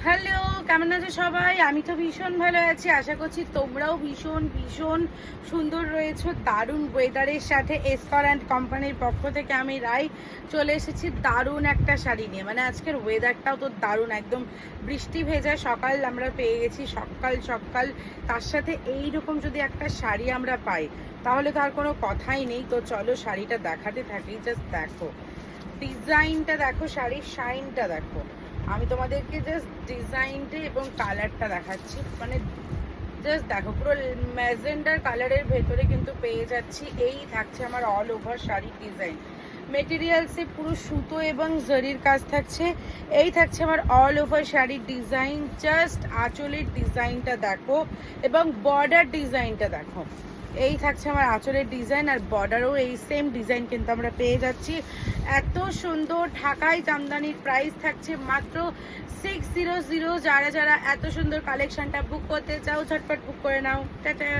Hello, কেমন আছো সবাই? আমি তো ভীষণ ভালো আছি। আশা করছি তোমরাও ভীষণ ভীষণ সুন্দর রয়েছো। দারুণ ওয়েদারের সাথে এসকর অ্যান্ড কোম্পানির পক্ষ থেকে আমি রাই চলে এসেছি দারুণ একটা শাড়ি নিয়ে। মানে আজকের ওয়েদারটাও তো দারুণ, একদম বৃষ্টি ভেজা সকাল আমরা পেয়ে গেছি, সকাল সকাল। তার সাথে এইরকম যদি একটা শাড়ি আমরা পাই তাহলে তো আর কোনো কথাই নেই। তো চলো শাড়িটা দেখাতে থাকি। জাস্ট দেখো ডিজাইনটা, দেখো শাড়ির শাইনটা দেখো। আমি তোমাদেরকে জাস্ট ডিজাইনটা এবং কালারটা দেখাচ্ছি। মানে জাস্ট দেখো, পুরো ম্যাজেন্ডার কালারের ভেতরে কিন্তু পেয়ে যাচ্ছি। এই থাকছে আমার অল ওভার শাড়ির ডিজাইন। মেটেরিয়ালসে পুরো সুতো এবং জরির কাজ থাকছে। এই থাকছে আমার অল ওভার শাড়ির ডিজাইন। জাস্ট আঁচলের ডিজাইনটা দেখো এবং বর্ডার ডিজাইনটা দেখো। এই থাকছে আমার আঁচলের ডিজাইন, আর বর্ডারও এই সেম ডিজাইন কিন্তু আমরা পেয়ে যাচ্ছি। এত সুন্দর ঢাকাই জামদানির প্রাইস থাকছে মাত্র 600। যারা যারা এত সুন্দর কালেকশনটা বুক করতে চাও ঝটপট বুক করে নাও। টাটা।